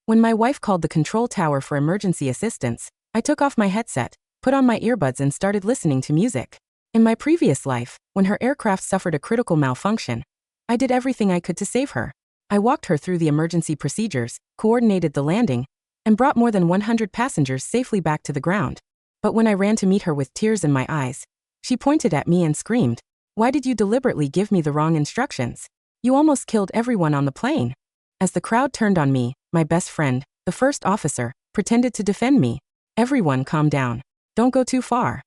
When my wife called the control tower for emergency assistance, I took off my headset, put on my earbuds and started listening to music. In my previous life, when her aircraft suffered a critical malfunction, I did everything I could to save her. I walked her through the emergency procedures, coordinated the landing, and brought more than 100 passengers safely back to the ground. But when I ran to meet her with tears in my eyes, she pointed at me and screamed, "Why did you deliberately give me the wrong instructions? You almost killed everyone on the plane." As the crowd turned on me, my best friend, the first officer, pretended to defend me. "Everyone calm down. Don't go too far."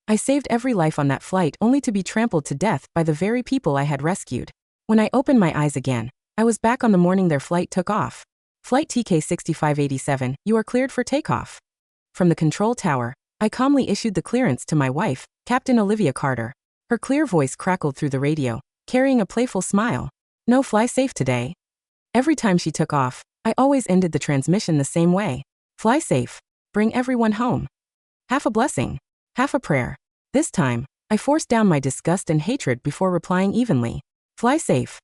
I saved every life on that flight only to be trampled to death by the very people I had rescued. When I opened my eyes again, I was back on the morning their flight took off. "Flight TK6587, you are cleared for takeoff." From the control tower, I calmly issued the clearance to my wife, Captain Olivia Carter. Her clear voice crackled through the radio, carrying a playful smile. "No, fly safe today." Every time she took off, I always ended the transmission the same way. "Fly safe. Bring everyone home." Half a blessing, half a prayer. This time, I forced down my disgust and hatred before replying evenly. "Fly safe."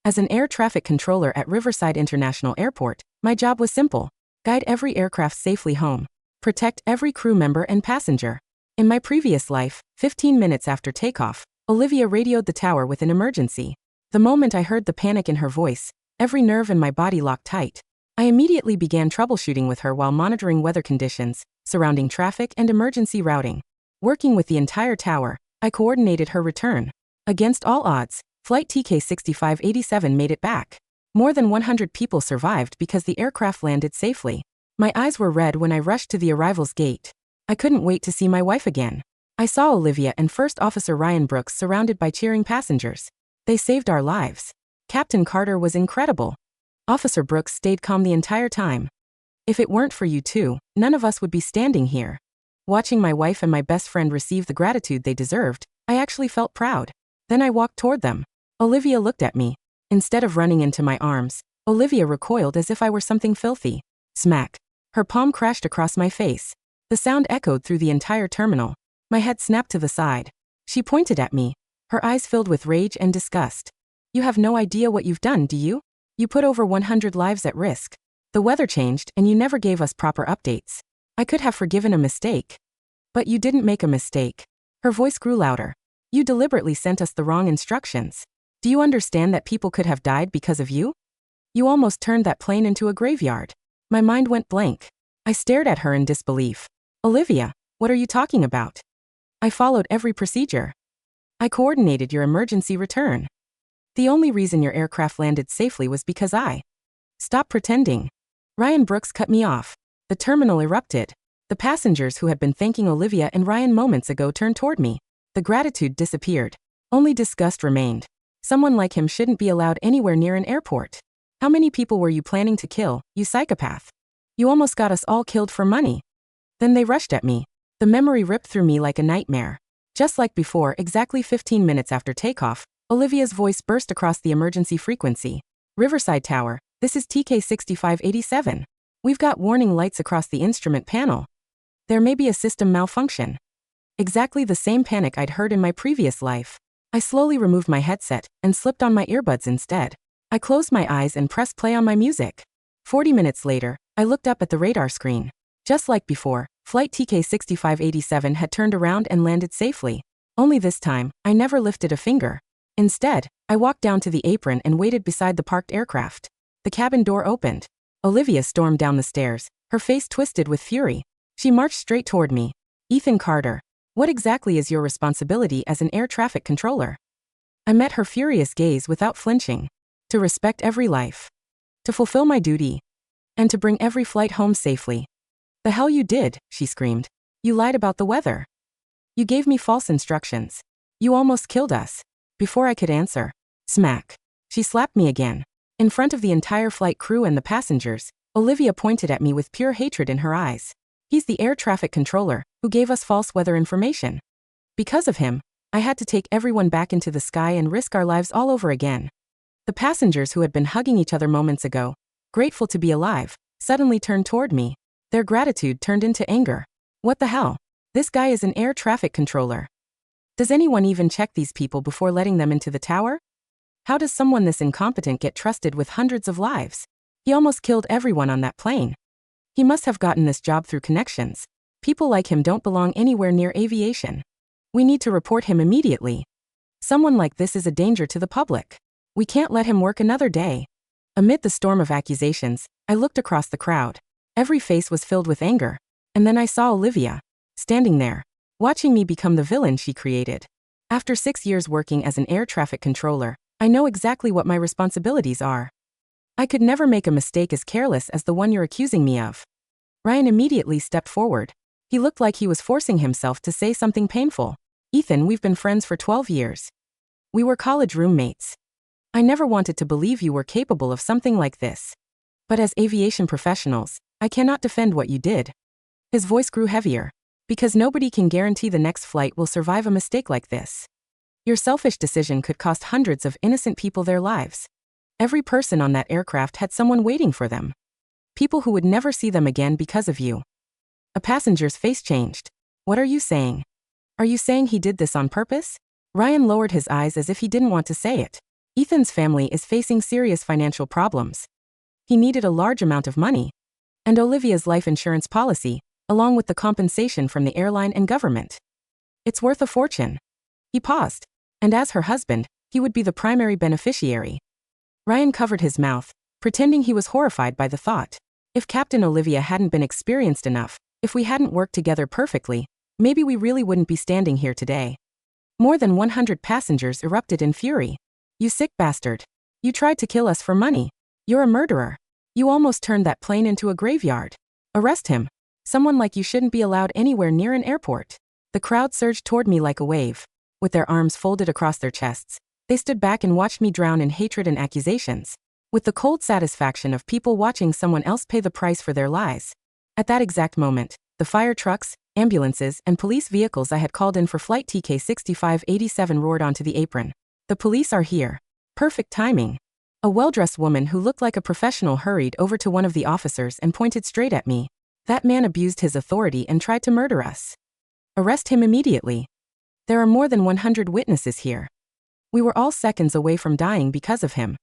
As an air traffic controller at Riverside International Airport, my job was simple: guide every aircraft safely home, protect every crew member and passenger. In my previous life, 15 minutes after takeoff, Olivia radioed the tower with an emergency. The moment I heard the panic in her voice, every nerve in my body locked tight. I immediately began troubleshooting with her while monitoring weather conditions, surrounding traffic and emergency routing. Working with the entire tower, I coordinated her return. Against all odds, Flight TK6587 made it back. More than 100 people survived because the aircraft landed safely. My eyes were red when I rushed to the arrivals gate. I couldn't wait to see my wife again. I saw Olivia and First Officer Ryan Brooks surrounded by cheering passengers. They saved our lives. Captain Carter was incredible. Officer Brooks stayed calm the entire time. "If it weren't for you two, none of us would be standing here." Watching my wife and my best friend receive the gratitude they deserved, I actually felt proud. Then I walked toward them. Olivia looked at me. Instead of running into my arms, Olivia recoiled as if I were something filthy. Smack. Her palm crashed across my face. The sound echoed through the entire terminal. My head snapped to the side. She pointed at me, her eyes filled with rage and disgust. "You have no idea what you've done, do you? You put over 100 lives at risk. The weather changed and you never gave us proper updates. I could have forgiven a mistake. But you didn't make a mistake." Her voice grew louder. "You deliberately sent us the wrong instructions. Do you understand that people could have died because of you? You almost turned that plane into a graveyard." My mind went blank. I stared at her in disbelief. "Olivia, what are you talking about? I followed every procedure. I coordinated your emergency return. The only reason your aircraft landed safely was because I..." "Stop pretending." Ryan Brooks cut me off. The terminal erupted. The passengers who had been thanking Olivia and Ryan moments ago turned toward me. The gratitude disappeared. Only disgust remained. Someone like him shouldn't be allowed anywhere near an airport. How many people were you planning to kill, you psychopath? You almost got us all killed for money. Then they rushed at me. The memory ripped through me like a nightmare. Just like before, exactly 15 minutes after takeoff, Olivia's voice burst across the emergency frequency. "Riverside Tower, this is TK6587. We've got warning lights across the instrument panel. There may be a system malfunction." Exactly the same panic I'd heard in my previous life. I slowly removed my headset and slipped on my earbuds instead. I closed my eyes and pressed play on my music. 40 minutes later, I looked up at the radar screen. Just like before, Flight TK6587 had turned around and landed safely. Only this time, I never lifted a finger. Instead, I walked down to the apron and waited beside the parked aircraft. The cabin door opened. Olivia stormed down the stairs, her face twisted with fury. She marched straight toward me. "Ethan Carter, what exactly is your responsibility as an air traffic controller?" I met her furious gaze without flinching. "To respect every life. To fulfill my duty. And to bring every flight home safely." "The hell you did," she screamed. "You lied about the weather. You gave me false instructions. You almost killed us." Before I could answer, smack. She slapped me again. In front of the entire flight crew and the passengers, Olivia pointed at me with pure hatred in her eyes. "He's the air traffic controller who gave us false weather information. Because of him, I had to take everyone back into the sky and risk our lives all over again." The passengers who had been hugging each other moments ago, grateful to be alive, suddenly turned toward me. Their gratitude turned into anger. "What the hell? This guy is an air traffic controller. Does anyone even check these people before letting them into the tower? How does someone this incompetent get trusted with hundreds of lives?" He almost killed everyone on that plane. He must have gotten this job through connections. People like him don't belong anywhere near aviation. We need to report him immediately. Someone like this is a danger to the public. We can't let him work another day. Amid the storm of accusations, I looked across the crowd. Every face was filled with anger. And then I saw Olivia, standing there, watching me become the villain she created. After 6 years working as an air traffic controller, I know exactly what my responsibilities are. I could never make a mistake as careless as the one you're accusing me of. Ryan immediately stepped forward. He looked like he was forcing himself to say something painful. Ethan, we've been friends for 12 years. We were college roommates. I never wanted to believe you were capable of something like this. But as aviation professionals, I cannot defend what you did. His voice grew heavier. Because nobody can guarantee the next flight will survive a mistake like this. Your selfish decision could cost hundreds of innocent people their lives. Every person on that aircraft had someone waiting for them. People who would never see them again because of you. A passenger's face changed. What are you saying? Are you saying he did this on purpose? Ryan lowered his eyes as if he didn't want to say it. Ethan's family is facing serious financial problems. He needed a large amount of money. And Olivia's life insurance policy, along with the compensation from the airline and government. It's worth a fortune. He paused. And as her husband, he would be the primary beneficiary. Ryan covered his mouth, pretending he was horrified by the thought. If Captain Olivia hadn't been experienced enough, if we hadn't worked together perfectly, maybe we really wouldn't be standing here today. More than 100 passengers erupted in fury. You sick bastard. You tried to kill us for money. You're a murderer. You almost turned that plane into a graveyard. Arrest him. Someone like you shouldn't be allowed anywhere near an airport. The crowd surged toward me like a wave. With their arms folded across their chests, they stood back and watched me drown in hatred and accusations. With the cold satisfaction of people watching someone else pay the price for their lies. At that exact moment, the fire trucks, ambulances, and police vehicles I had called in for flight TK6587 roared onto the apron. The police are here. Perfect timing. A well-dressed woman who looked like a professional hurried over to one of the officers and pointed straight at me. That man abused his authority and tried to murder us. Arrest him immediately. There are more than 100 witnesses here. We were all seconds away from dying because of him.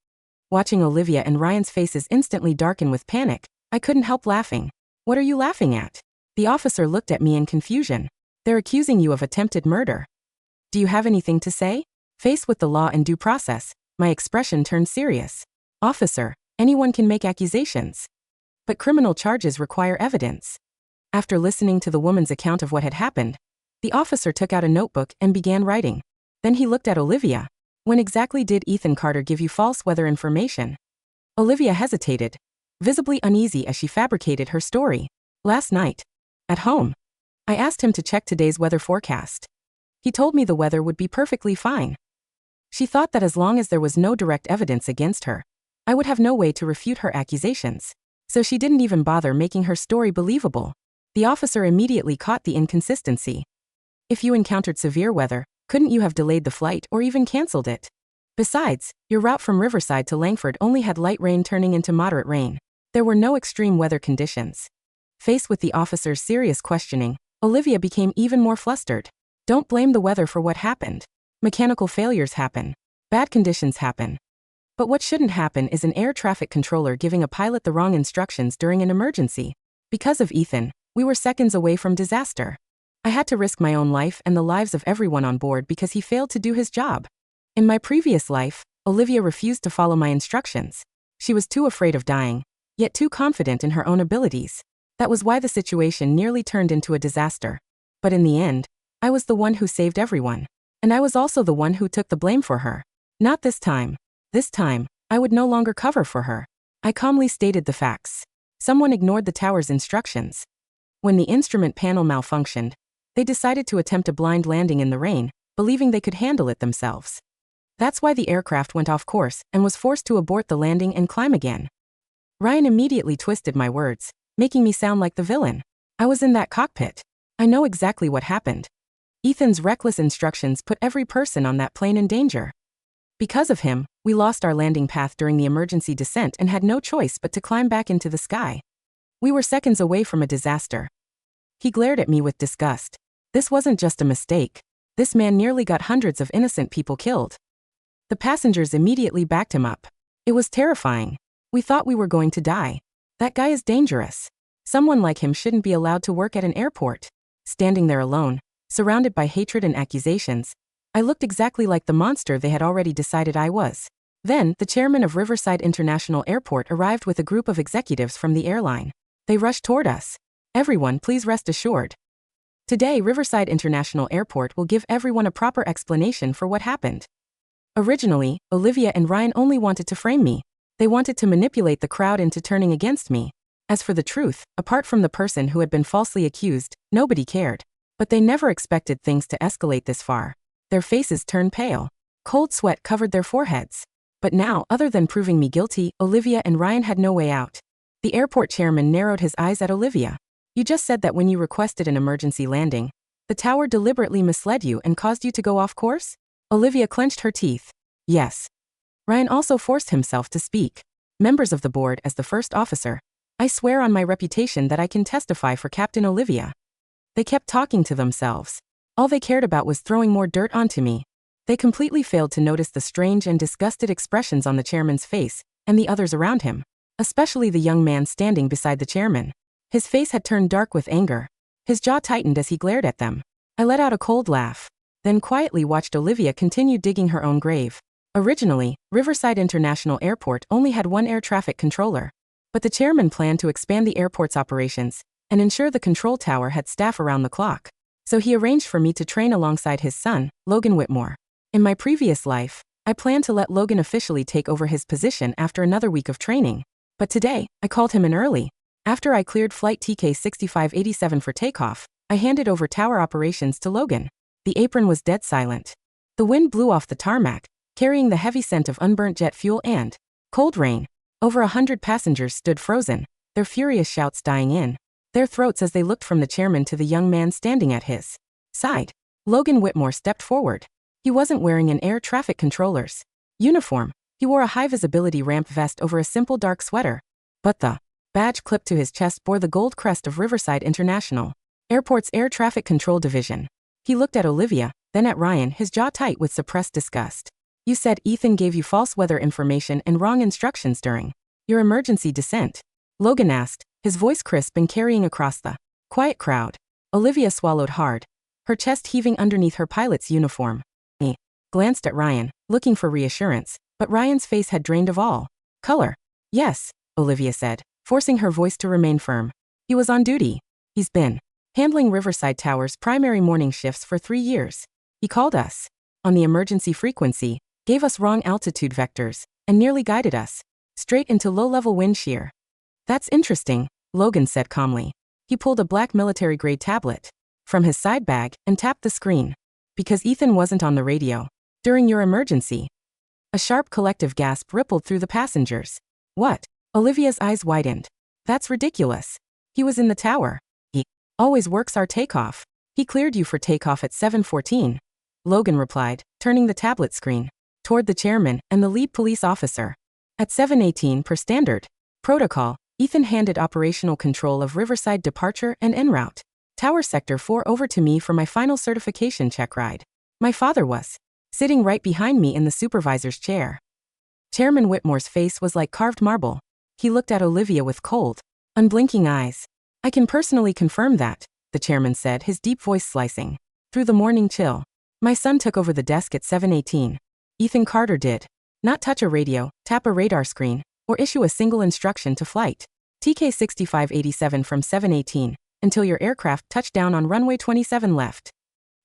Watching Olivia and Ryan's faces instantly darken with panic, I couldn't help laughing. What are you laughing at? The officer looked at me in confusion. They're accusing you of attempted murder. Do you have anything to say? Faced with the law and due process, my expression turned serious. Officer, anyone can make accusations. But criminal charges require evidence. After listening to the woman's account of what had happened, the officer took out a notebook and began writing. Then he looked at Olivia. When exactly did Ethan Carter give you false weather information? Olivia hesitated, visibly uneasy as she fabricated her story. Last night. At home. I asked him to check today's weather forecast. He told me the weather would be perfectly fine. She thought that as long as there was no direct evidence against her, I would have no way to refute her accusations. So she didn't even bother making her story believable. The officer immediately caught the inconsistency. If you encountered severe weather, couldn't you have delayed the flight or even canceled it? Besides, your route from Riverside to Langford only had light rain turning into moderate rain. There were no extreme weather conditions. Faced with the officer's serious questioning, Olivia became even more flustered. Don't blame the weather for what happened. Mechanical failures happen. Bad conditions happen. But what shouldn't happen is an air traffic controller giving a pilot the wrong instructions during an emergency. Because of Ethan, we were seconds away from disaster. I had to risk my own life and the lives of everyone on board because he failed to do his job. In my previous life, Olivia refused to follow my instructions. She was too afraid of dying, yet too confident in her own abilities. That was why the situation nearly turned into a disaster. But in the end, I was the one who saved everyone. And I was also the one who took the blame for her. Not this time. This time, I would no longer cover for her. I calmly stated the facts. Someone ignored the tower's instructions. When the instrument panel malfunctioned, they decided to attempt a blind landing in the rain, believing they could handle it themselves. That's why the aircraft went off course and was forced to abort the landing and climb again. Ryan immediately twisted my words, making me sound like the villain. I was in that cockpit. I know exactly what happened. Ethan's reckless instructions put every person on that plane in danger. Because of him, we lost our landing path during the emergency descent and had no choice but to climb back into the sky. We were seconds away from a disaster. He glared at me with disgust. This wasn't just a mistake. This man nearly got hundreds of innocent people killed. The passengers immediately backed him up. It was terrifying. We thought we were going to die. That guy is dangerous. Someone like him shouldn't be allowed to work at an airport. Standing there alone, surrounded by hatred and accusations, I looked exactly like the monster they had already decided I was. Then, the chairman of Riverside International Airport arrived with a group of executives from the airline. They rushed toward us. Everyone, please rest assured. Today, Riverside International Airport will give everyone a proper explanation for what happened. Originally, Olivia and Ryan only wanted to frame me. They wanted to manipulate the crowd into turning against me. As for the truth, apart from the person who had been falsely accused, nobody cared. But they never expected things to escalate this far. Their faces turned pale. Cold sweat covered their foreheads. But now, other than proving me guilty, Olivia and Ryan had no way out. The airport chairman narrowed his eyes at Olivia. You just said that when you requested an emergency landing, the tower deliberately misled you and caused you to go off course? Olivia clenched her teeth. Yes. Ryan also forced himself to speak. Members of the board, as the first officer, I swear on my reputation that I can testify for Captain Olivia. They kept talking to themselves. All they cared about was throwing more dirt onto me. They completely failed to notice the strange and disgusted expressions on the chairman's face and the others around him, especially the young man standing beside the chairman. His face had turned dark with anger. His jaw tightened as he glared at them. I let out a cold laugh, then quietly watched Olivia continue digging her own grave. Originally, Riverside International Airport only had one air traffic controller. But the chairman planned to expand the airport's operations and ensure the control tower had staff around the clock. So he arranged for me to train alongside his son, Logan Whitmore. In my previous life, I planned to let Logan officially take over his position after another week of training. But today, I called him in early. After I cleared flight TK-6587 for takeoff, I handed over tower operations to Logan. The apron was dead silent. The wind blew off the tarmac, carrying the heavy scent of unburnt jet fuel and cold rain. Over 100 passengers stood frozen, their furious shouts dying in their throats as they looked from the chairman to the young man standing at his side. Logan Whitmore stepped forward. He wasn't wearing an air traffic controller's uniform. He wore a high-visibility ramp vest over a simple dark sweater. But the badge clipped to his chest bore the gold crest of Riverside International Airport's Air Traffic Control Division. He looked at Olivia, then at Ryan, his jaw tight with suppressed disgust. You said Ethan gave you false weather information and wrong instructions during your emergency descent? Logan asked, his voice crisp and carrying across the quiet crowd. Olivia swallowed hard, her chest heaving underneath her pilot's uniform. He glanced at Ryan, looking for reassurance, but Ryan's face had drained of all color. Yes, Olivia said, forcing her voice to remain firm. He was on duty. He's been handling Riverside Tower's primary morning shifts for 3 years. He called us on the emergency frequency, gave us wrong altitude vectors, and nearly guided us straight into low-level wind shear. That's interesting, Logan said calmly. He pulled a black military-grade tablet from his side bag and tapped the screen. Because Ethan wasn't on the radio during your emergency. A sharp collective gasp rippled through the passengers. What? Olivia's eyes widened. That's ridiculous. He was in the tower. He always works our takeoff. He cleared you for takeoff at 7:14. Logan replied, turning the tablet screen toward the chairman and the lead police officer. At 7:18 per standard protocol, Ethan handed operational control of Riverside departure and en route. Tower Sector 4 over to me for my final certification check ride. My father was sitting right behind me in the supervisor's chair. Chairman Whitmore's face was like carved marble. He looked at Olivia with cold, unblinking eyes. I can personally confirm that, the chairman said, his deep voice slicing through the morning chill. My son took over the desk at 7:18. Ethan Carter did not touch a radio, tap a radar screen, or issue a single instruction to flight TK-6587 from 7:18 until your aircraft touched down on runway 27 left.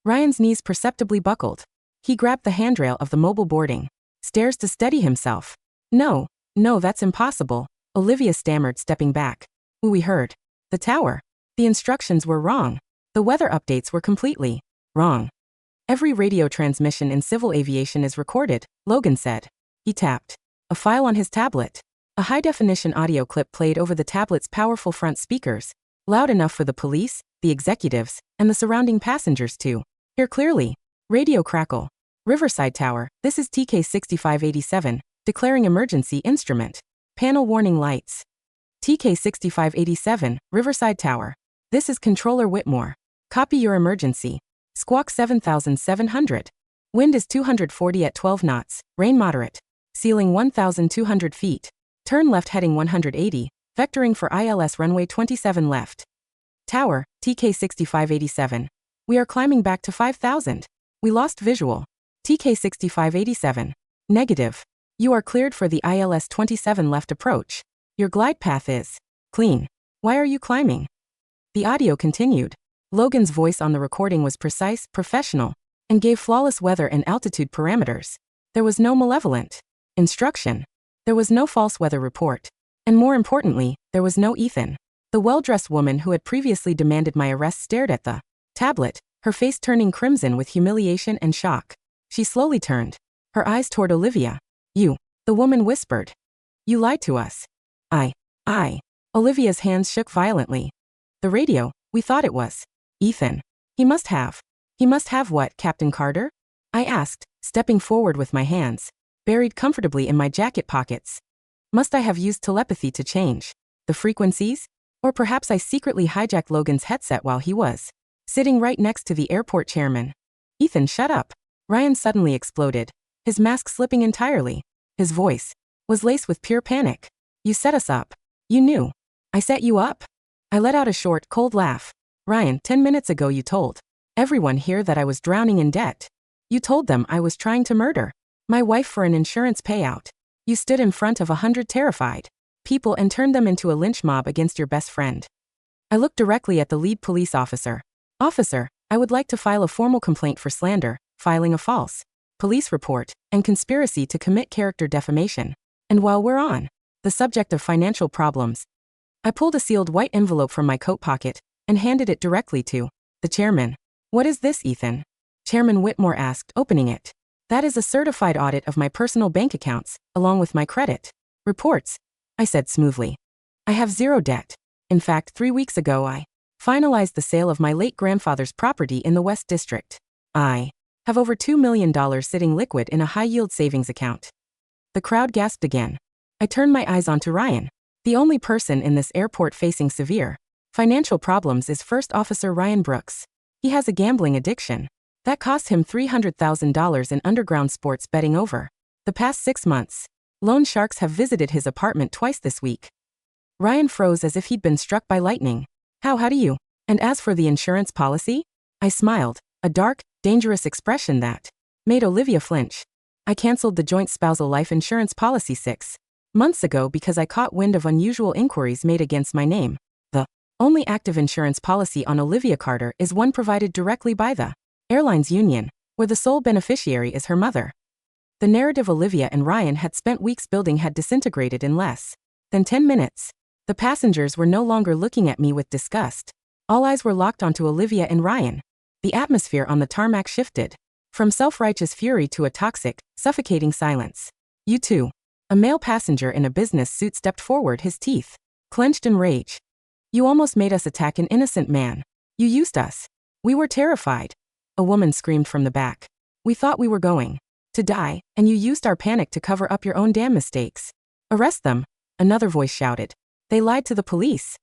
Ryan's knees perceptibly buckled. He grabbed the handrail of the mobile boarding stairs to steady himself. No, that's impossible, Olivia stammered, stepping back. We heard the tower. The instructions were wrong. The weather updates were completely wrong. Every radio transmission in civil aviation is recorded, Logan said. He tapped a file on his tablet. A high-definition audio clip played over the tablet's powerful front speakers, loud enough for the police, the executives, and the surrounding passengers to hear clearly. Radio crackle. Riverside Tower, this is TK-6587, declaring emergency instrument. Panel warning lights. TK-6587, Riverside Tower. This is Controller Whitmore. Copy your emergency. Squawk 7700. Wind is 240 at 12 knots, rain moderate. Ceiling 1,200 feet. Turn left heading 180, vectoring for ILS runway 27 left. Tower, TK 6587. We are climbing back to 5000. We lost visual. TK 6587. Negative. You are cleared for the ILS 27 left approach. Your glide path is clean. Why are you climbing? The audio continued. Logan's voice on the recording was precise, professional, and gave flawless weather and altitude parameters. There was no malevolent instruction. There was no false weather report. And more importantly, there was no Ethan. The well-dressed woman who had previously demanded my arrest stared at the tablet, her face turning crimson with humiliation and shock. She slowly turned her eyes toward Olivia. You, the woman whispered. You lied to us. I. Olivia's hands shook violently. The radio, we thought it was Ethan. He must have what, Captain Carter? I asked, stepping forward with my hands buried comfortably in my jacket pockets. Must I have used telepathy to change the frequencies? Or perhaps I secretly hijacked Logan's headset while he was sitting right next to the airport chairman. Ethan, shut up. Ryan suddenly exploded, his mask slipping entirely. His voice was laced with pure panic. You set us up. You knew. I set you up? I let out a short, cold laugh. Ryan, 10 minutes ago you told everyone here that I was drowning in debt. You told them I was trying to murder my wife for an insurance payout. You stood in front of 100 terrified people and turned them into a lynch mob against your best friend. I looked directly at the lead police officer. Officer, I would like to file a formal complaint for slander, filing a false police report, and conspiracy to commit character defamation. And while we're on the subject of financial problems, I pulled a sealed white envelope from my coat pocket and handed it directly to the chairman. What is this, Ethan? Chairman Whitmore asked, opening it. That is a certified audit of my personal bank accounts, along with my credit reports, I said smoothly. I have zero debt. In fact, 3 weeks ago I finalized the sale of my late grandfather's property in the West District. I have over $2 million sitting liquid in a high-yield savings account. The crowd gasped again. I turned my eyes onto Ryan. The only person in this airport facing severe financial problems is First Officer Ryan Brooks. He has a gambling addiction that cost him $300,000 in underground sports betting over the past 6 months. Loan sharks have visited his apartment twice this week. Ryan froze as if he'd been struck by lightning. How do you? And as for the insurance policy? I smiled, a dark, dangerous expression that made Olivia flinch. I canceled the joint spousal life insurance policy 6 months ago because I caught wind of unusual inquiries made against my name. The only active insurance policy on Olivia Carter is one provided directly by the airlines union, where the sole beneficiary is her mother. The narrative Olivia and Ryan had spent weeks building had disintegrated in less than 10 minutes. The passengers were no longer looking at me with disgust. All eyes were locked onto Olivia and Ryan. The atmosphere on the tarmac shifted from self-righteous fury to a toxic, suffocating silence. You too. A male passenger in a business suit stepped forward, his teeth clenched in rage. You almost made us attack an innocent man. You used us. We were terrified. A woman screamed from the back. We thought we were going to die, and you used our panic to cover up your own damn mistakes. Arrest them, another voice shouted. They lied to the police.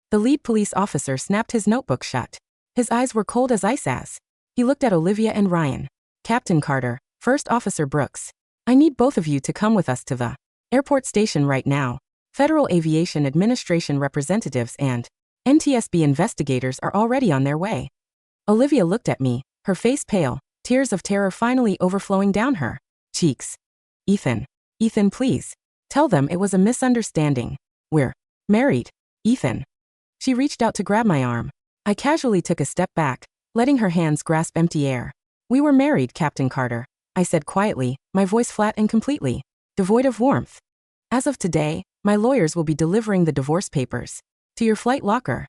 The lead police officer snapped his notebook shut. His eyes were cold as ice as he looked at Olivia and Ryan. Captain Carter, First Officer Brooks, I need both of you to come with us to the airport station right now. Federal Aviation Administration representatives and NTSB investigators are already on their way. Olivia looked at me, her face pale, tears of terror finally overflowing down her cheeks. Ethan, please. Tell them it was a misunderstanding. We're married, Ethan. She reached out to grab my arm. I casually took a step back, letting her hands grasp empty air. We were married, Captain Carter, I said quietly, my voice flat and completely devoid of warmth. As of today, my lawyers will be delivering the divorce papers to your flight locker.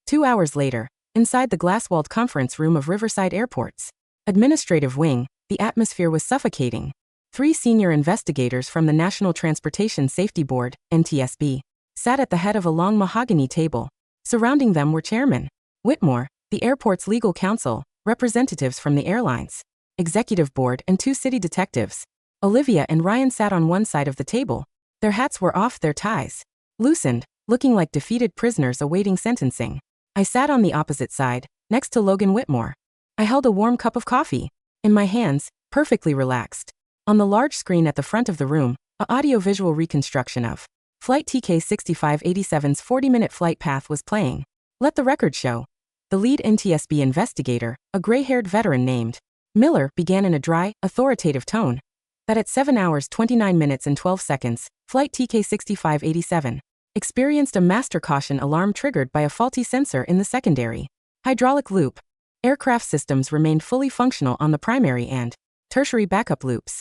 2 hours later, inside the glass-walled conference room of Riverside Airport's administrative wing, the atmosphere was suffocating. 3 senior investigators from the National Transportation Safety Board, NTSB, sat at the head of a long mahogany table. Surrounding them were Chairman Whitmore, the airport's legal counsel, representatives from the airlines executive board, and 2 city detectives. Olivia and Ryan sat on one side of the table. Their hats were off, their ties loosened, looking like defeated prisoners awaiting sentencing. I sat on the opposite side, next to Logan Whitmore. I held a warm cup of coffee in my hands, perfectly relaxed. On the large screen at the front of the room, an audio-visual reconstruction of Flight TK6587's 40-minute flight path was playing. Let the record show. The lead NTSB investigator, a gray-haired veteran named Miller, began in a dry, authoritative tone. That at 7 hours 29 minutes and 12 seconds, Flight TK6587 experienced a master caution alarm triggered by a faulty sensor in the secondary hydraulic loop. Aircraft systems remained fully functional on the primary and tertiary backup loops.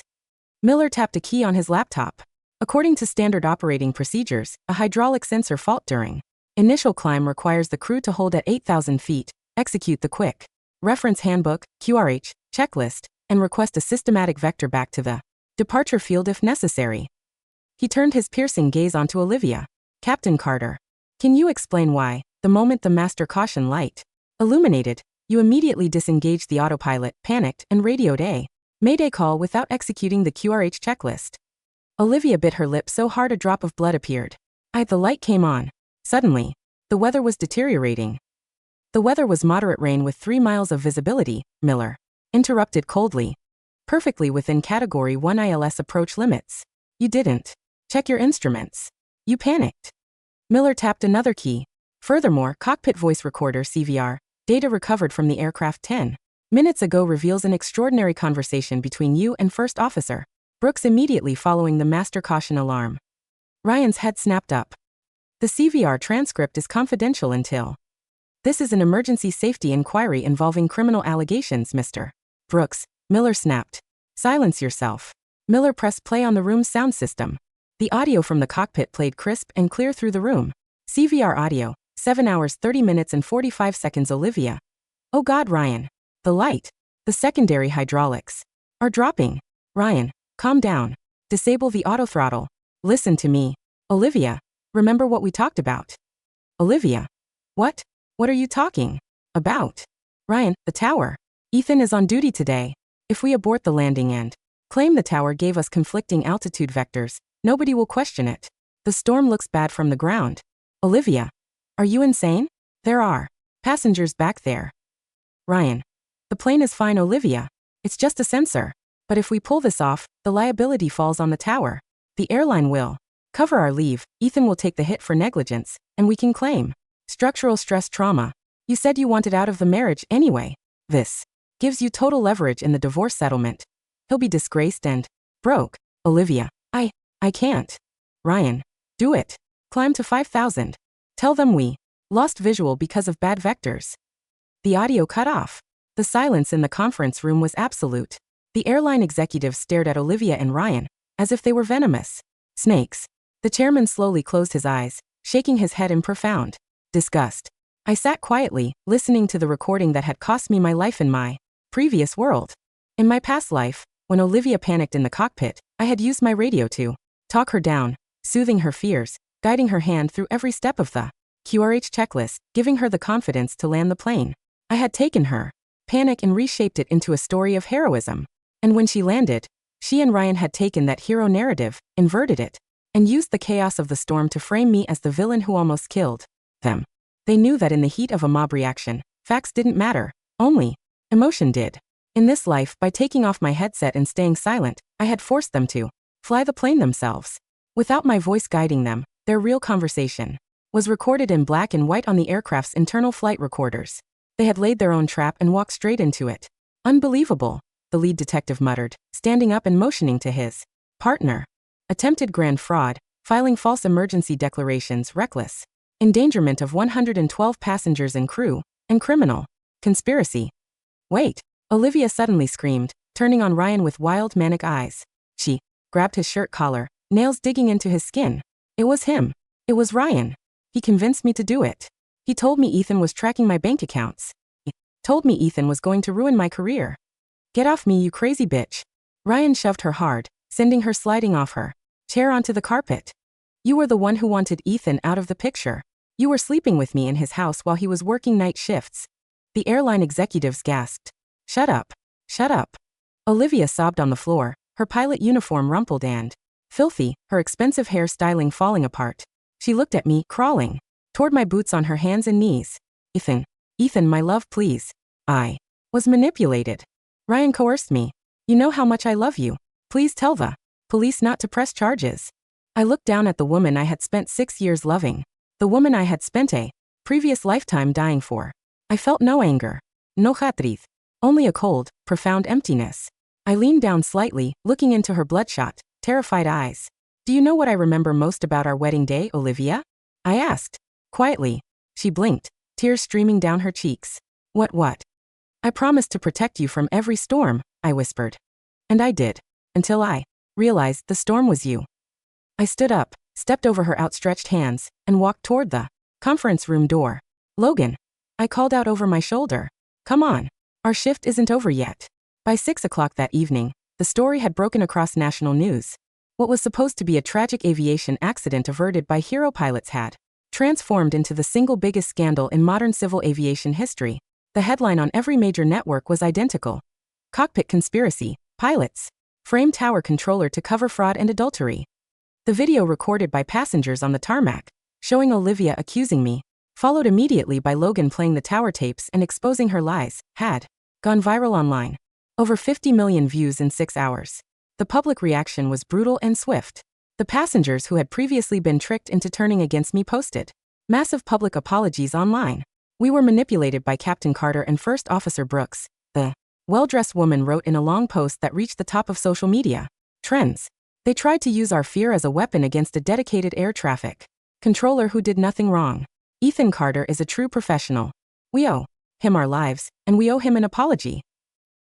Miller tapped a key on his laptop. According to standard operating procedures, a hydraulic sensor fault during initial climb requires the crew to hold at 8,000 feet, execute the quick reference handbook, QRH, checklist, and request a systematic vector back to the departure field if necessary. He turned his piercing gaze onto Olivia. Captain Carter, can you explain why, the moment the master caution light illuminated, you immediately disengaged the autopilot, panicked, and radioed a Mayday call without executing the QRH checklist? Olivia bit her lip so hard a drop of blood appeared. The light came on. Suddenly, the weather was deteriorating. The weather was moderate rain with 3 miles of visibility, Miller interrupted coldly. Perfectly within Category 1 ILS approach limits. You didn't check your instruments. You panicked. Miller tapped another key. Furthermore, cockpit voice recorder CVR, data recovered from the aircraft 10 minutes ago reveals an extraordinary conversation between you and First Officer Brooks immediately following the master caution alarm. Ryan's head snapped up. The CVR transcript is confidential until. This is an emergency safety inquiry involving criminal allegations, Mr. Brooks, Miller snapped. Silence yourself. Miller pressed play on the room's sound system. The audio from the cockpit played crisp and clear through the room. CVR audio, 7 hours 30 minutes and 45 seconds. Olivia. Oh God, Ryan. The light. The secondary hydraulics are dropping. Ryan, calm down. Disable the autothrottle. Listen to me. Olivia, remember what we talked about? Olivia. What? What are you talking about? Ryan, the tower. Ethan is on duty today. If we abort the landing and claim the tower gave us conflicting altitude vectors, nobody will question it. The storm looks bad from the ground. Olivia. Are you insane? There are passengers back there. Ryan. The plane is fine, Olivia. It's just a sensor. But if we pull this off, the liability falls on the tower. The airline will cover our leave, Ethan will take the hit for negligence, and we can claim structural stress trauma. You said you wanted out of the marriage anyway. This gives you total leverage in the divorce settlement. He'll be disgraced and broke. Olivia. I can't. Ryan. Do it. Climb to 5,000. Tell them we lost visual because of bad vectors. The audio cut off. The silence in the conference room was absolute. The airline executives stared at Olivia and Ryan, as if they were venomous snakes. The chairman slowly closed his eyes, shaking his head in profound disgust. I sat quietly, listening to the recording that had cost me my life in my previous world. In my past life, when Olivia panicked in the cockpit, I had used my radio to talk her down, soothing her fears, guiding her hand through every step of the QRH checklist, giving her the confidence to land the plane. I had taken her panic and reshaped it into a story of heroism. And when she landed, she and Ryan had taken that hero narrative, inverted it, and used the chaos of the storm to frame me as the villain who almost killed them. They knew that in the heat of a mob reaction, facts didn't matter, only emotion did. In this life, by taking off my headset and staying silent, I had forced them to fly the plane themselves. Without my voice guiding them, their real conversation was recorded in black and white on the aircraft's internal flight recorders. They had laid their own trap and walked straight into it. Unbelievable, the lead detective muttered, standing up and motioning to his partner. Attempted grand fraud, filing false emergency declarations, reckless endangerment of 112 passengers and crew, and criminal conspiracy. Wait, Olivia suddenly screamed, turning on Ryan with wild, manic eyes. She grabbed his shirt collar, nails digging into his skin. It was him. It was Ryan. He convinced me to do it. He told me Ethan was tracking my bank accounts. He told me Ethan was going to ruin my career. Get off me, you crazy bitch. Ryan shoved her hard, sending her sliding off her chair onto the carpet. You were the one who wanted Ethan out of the picture. You were sleeping with me in his house while he was working night shifts. The airline executives gasped. Shut up. Shut up. Olivia sobbed on the floor, her pilot uniform rumpled and filthy, her expensive hair styling falling apart. She looked at me, crawling toward my boots on her hands and knees. Ethan, my love, please. I was manipulated. Ryan coerced me. You know how much I love you. Please tell the police not to press charges. I looked down at the woman I had spent 6 years loving. The woman I had spent a previous lifetime dying for. I felt no anger. No hatred. Only a cold, profound emptiness. I leaned down slightly, looking into her bloodshot, terrified eyes. Do you know what I remember most about our wedding day, Olivia? I asked. Quietly. She blinked, tears streaming down her cheeks. What? I promised to protect you from every storm, I whispered. And I did. Until I realized the storm was you. I stood up, stepped over her outstretched hands, and walked toward the conference room door. Logan. I called out over my shoulder. Come on. Our shift isn't over yet. By 6 o'clock that evening, the story had broken across national news. What was supposed to be a tragic aviation accident averted by hero pilots had transformed into the single biggest scandal in modern civil aviation history. The headline on every major network was identical. Cockpit conspiracy, pilots frame tower controller to cover fraud and adultery. The video recorded by passengers on the tarmac, showing Olivia accusing me, followed immediately by Logan playing the tower tapes and exposing her lies, had gone viral online. Over 50 million views in 6 hours. The public reaction was brutal and swift. The passengers who had previously been tricked into turning against me posted massive public apologies online. We were manipulated by Captain Carter and First Officer Brooks, the well-dressed woman wrote in a long post that reached the top of social media trends. They tried to use our fear as a weapon against a dedicated air traffic controller who did nothing wrong. Ethan Carter is a true professional. We owe him our lives, and we owe him an apology.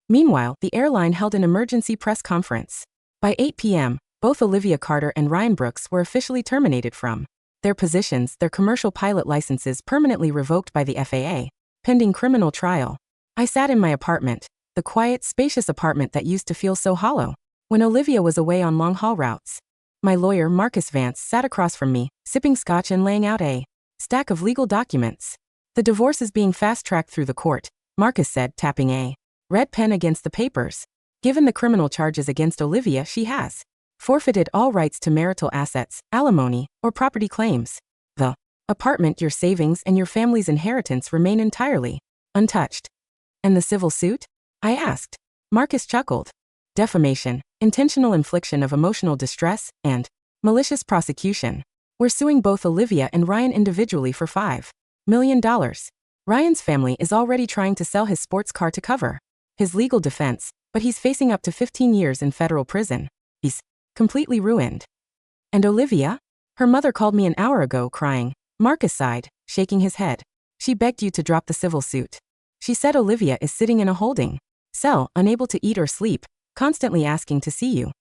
Meanwhile, the airline held an emergency press conference. By 8 p.m., both Olivia Carter and Ryan Brooks were officially terminated from their positions, their commercial pilot licenses permanently revoked by the FAA, pending criminal trial. I sat in my apartment, the quiet, spacious apartment that used to feel so hollow, when Olivia was away on long-haul routes. My lawyer, Marcus Vance, sat across from me, sipping scotch and laying out a stack of legal documents. The divorce is being fast-tracked through the court, Marcus said, tapping a red pen against the papers. Given the criminal charges against Olivia, she has forfeited all rights to marital assets, alimony, or property claims. The apartment, your savings, and your family's inheritance remain entirely untouched. And the civil suit? I asked. Marcus chuckled. Defamation, intentional infliction of emotional distress, and malicious prosecution. We're suing both Olivia and Ryan individually for $5 million. Ryan's family is already trying to sell his sports car to cover his legal defense, but he's facing up to 15 years in federal prison. He's completely ruined. And Olivia? Her mother called me an hour ago crying. Marcus sighed, shaking his head. She begged you to drop the civil suit. She said Olivia is sitting in a holding cell, unable to eat or sleep, constantly asking to see you.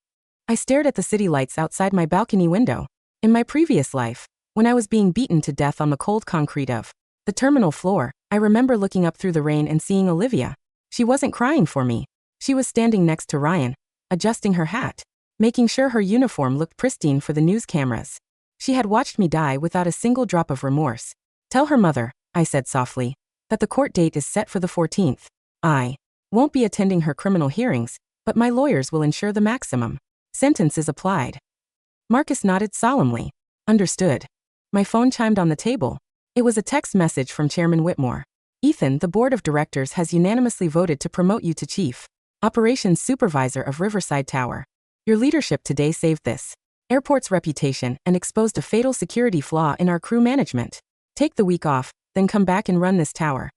I stared at the city lights outside my balcony window. In my previous life, when I was being beaten to death on the cold concrete of the terminal floor, I remember looking up through the rain and seeing Olivia. She wasn't crying for me. She was standing next to Ryan, adjusting her hat, making sure her uniform looked pristine for the news cameras. She had watched me die without a single drop of remorse. Tell her mother, I said softly, that the court date is set for the 14th. I won't be attending her criminal hearings, but my lawyers will ensure the maximum sentence is applied. Marcus nodded solemnly. Understood. My phone chimed on the table. It was a text message from Chairman Whitmore. Ethan, the board of directors has unanimously voted to promote you to Chief Operations Supervisor of Riverside Tower. Your leadership today saved this airport's reputation and exposed a fatal security flaw in our crew management. Take the week off, then come back and run this tower.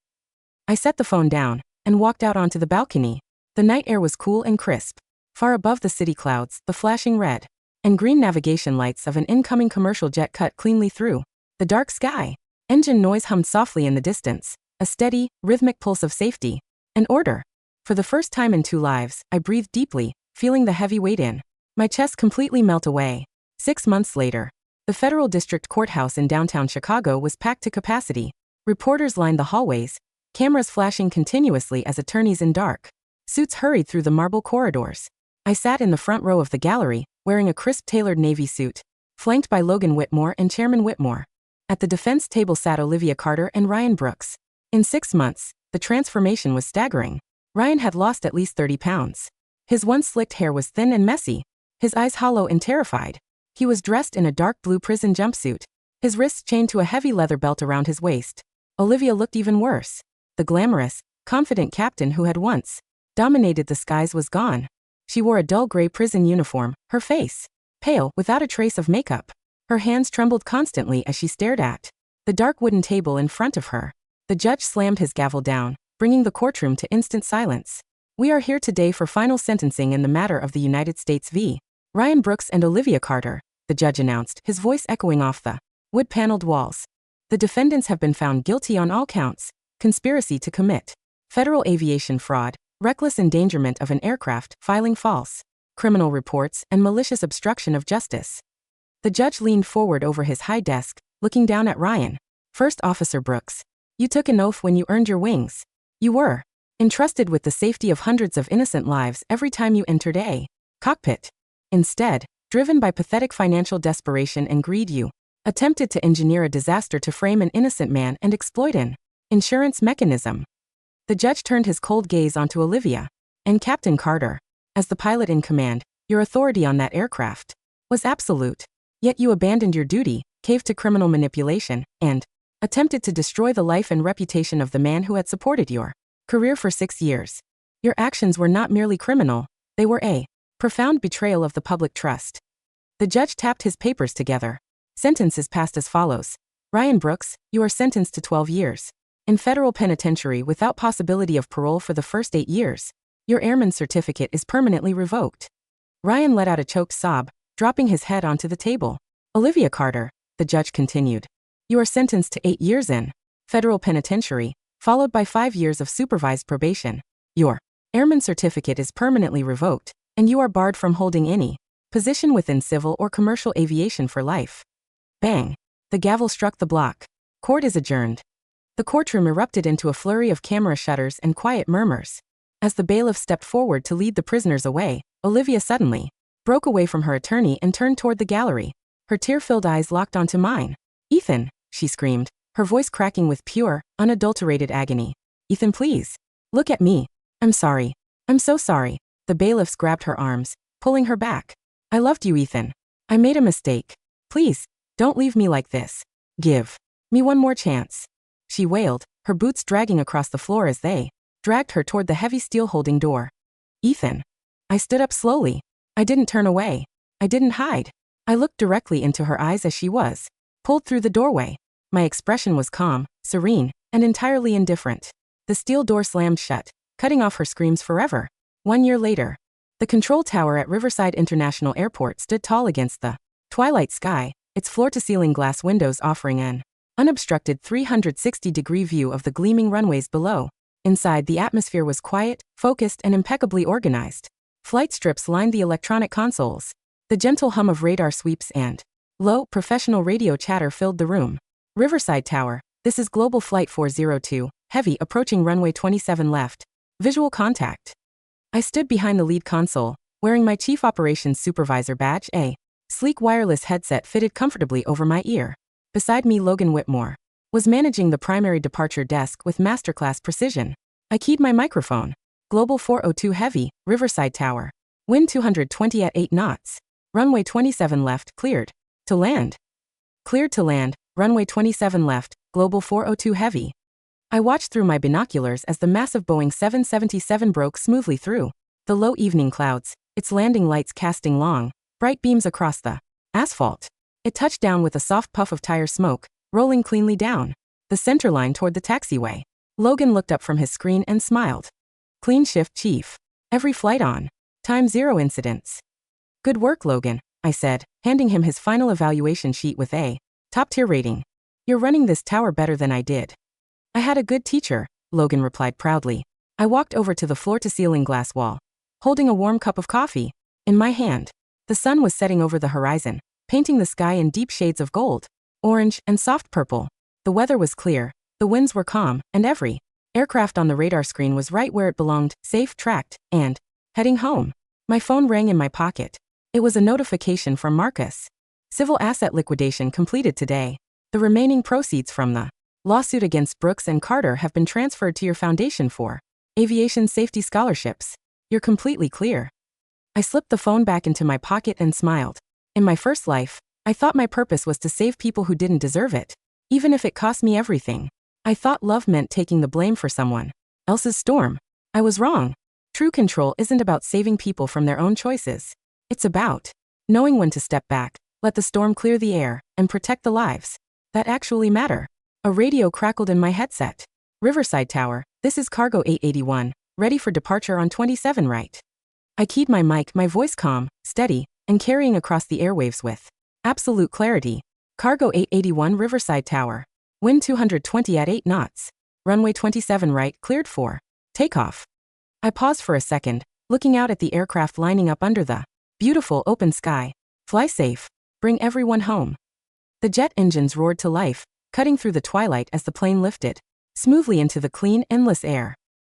I set the phone down and walked out onto the balcony. The night air was cool and crisp. Far above the city clouds, the flashing red and green navigation lights of an incoming commercial jet cut cleanly through the dark sky. Engine noise hummed softly in the distance, a steady, rhythmic pulse of safety and order. For the first time in 2 lives, I breathed deeply, feeling the heavy weight in my chest completely melt away. 6 months later, the Federal District Courthouse in downtown Chicago was packed to capacity. Reporters lined the hallways, cameras flashing continuously as attorneys in dark suits hurried through the marble corridors. I sat in the front row of the gallery, wearing a crisp tailored navy suit, flanked by Logan Whitmore and Chairman Whitmore. At the defense table sat Olivia Carter and Ryan Brooks. In 6 months, the transformation was staggering. Ryan had lost at least 30 pounds. His once slicked hair was thin and messy, his eyes hollow and terrified. He was dressed in a dark blue prison jumpsuit, his wrists chained to a heavy leather belt around his waist. Olivia looked even worse. The glamorous, confident captain who had once dominated the skies was gone. She wore a dull gray prison uniform, her face pale, without a trace of makeup. Her hands trembled constantly as she stared at the dark wooden table in front of her. The judge slammed his gavel down, bringing the courtroom to instant silence. We are here today for final sentencing in the matter of the United States v. Ryan Brooks and Olivia Carter, the judge announced, his voice echoing off the wood-paneled walls. The defendants have been found guilty on all counts: conspiracy to commit federal aviation fraud, reckless endangerment of an aircraft, filing false criminal reports, and malicious obstruction of justice. The judge leaned forward over his high desk, looking down at Ryan. First Officer Brooks, you took an oath when you earned your wings. You were entrusted with the safety of hundreds of innocent lives every time you entered a cockpit. Instead, driven by pathetic financial desperation and greed, you attempted to engineer a disaster to frame an innocent man and exploit an insurance mechanism. The judge turned his cold gaze onto Olivia and Captain Carter. As the pilot in command, your authority on that aircraft was absolute. Yet you abandoned your duty, caved to criminal manipulation, and attempted to destroy the life and reputation of the man who had supported your career for 6 years. Your actions were not merely criminal, they were a profound betrayal of the public trust. The judge tapped his papers together. Sentence is passed as follows. Ryan Brooks, you are sentenced to 12 years in federal penitentiary without possibility of parole for the first 8 years. Your airman certificate is permanently revoked. Ryan let out a choked sob, dropping his head onto the table. Olivia Carter, the judge continued, you are sentenced to 8 years in federal penitentiary, followed by 5 years of supervised probation. Your airman certificate is permanently revoked, and you are barred from holding any position within civil or commercial aviation for life. Bang! The gavel struck the block. Court is adjourned. The courtroom erupted into a flurry of camera shutters and quiet murmurs. As the bailiff stepped forward to lead the prisoners away, Olivia suddenly broke away from her attorney and turned toward the gallery. Her tear-filled eyes locked onto mine. Ethan, she screamed, her voice cracking with pure, unadulterated agony. Ethan, please. Look at me. I'm sorry. I'm so sorry. The bailiffs grabbed her arms, pulling her back. I loved you, Ethan. I made a mistake. Please, don't leave me like this. Give me one more chance. She wailed, her boots dragging across the floor as they dragged her toward the heavy steel-holding door. Ethan. I stood up slowly. I didn't turn away. I didn't hide. I looked directly into her eyes as she was pulled through the doorway. My expression was calm, serene, and entirely indifferent. The steel door slammed shut, cutting off her screams forever. 1 year later, the control tower at Riverside International Airport stood tall against the twilight sky, its floor-to-ceiling glass windows offering an unobstructed 360-degree view of the gleaming runways below. Inside, the atmosphere was quiet, focused, and impeccably organized. Flight strips lined the electronic consoles. The gentle hum of radar sweeps and low, professional radio chatter filled the room. Riverside Tower, this is Global Flight 402, Heavy, approaching runway 27 left. Visual contact. I stood behind the lead console, wearing my Chief Operations Supervisor badge, a sleek wireless headset fitted comfortably over my ear. Beside me, Logan Whitmore was managing the primary departure desk with masterclass precision. I keyed my microphone. Global 402 Heavy, Riverside Tower. Wind 220 at 8 knots. Runway 27 left, cleared. To land. Cleared to land, runway 27 left, Global 402 Heavy. I watched through my binoculars as the massive Boeing 777 broke smoothly through the low evening clouds, its landing lights casting long, bright beams across the asphalt. It touched down with a soft puff of tire smoke, rolling cleanly down the center line toward the taxiway. Logan looked up from his screen and smiled. Clean shift, Chief. Every flight on time, 0 incidents. Good work, Logan, I said, handing him his final evaluation sheet with a top-tier rating. You're running this tower better than I did. I had a good teacher, Logan replied proudly. I walked over to the floor-to-ceiling glass wall, holding a warm cup of coffee in my hand. The sun was setting over the horizon, painting the sky in deep shades of gold, orange, and soft purple. The weather was clear, the winds were calm, and every aircraft on the radar screen was right where it belonged, safe, tracked, and heading home. My phone rang in my pocket. It was a notification from Marcus. Civil asset liquidation completed today. The remaining proceeds from the lawsuit against Brooks and Carter have been transferred to your foundation for aviation safety scholarships. You're completely clear. I slipped the phone back into my pocket and smiled. In my first life, I thought my purpose was to save people who didn't deserve it, even if it cost me everything. I thought love meant taking the blame for someone else's storm. I was wrong. True control isn't about saving people from their own choices. It's about Knowing when to step back, let the storm clear the air, and protect the lives that actually matter. A radio crackled in my headset. Riverside Tower, this is Cargo 881, ready for departure on 27 right. I keyed my mic, my voice calm, steady, and carrying across the airwaves with absolute clarity. Cargo 881 Riverside Tower. Wind 220 at 8 knots. Runway 27 right cleared for takeoff. I paused for a second, looking out at the aircraft lining up under the beautiful open sky. Fly safe. Bring everyone home. The jet engines roared to life, cutting through the twilight as the plane lifted smoothly into the clean, endless air.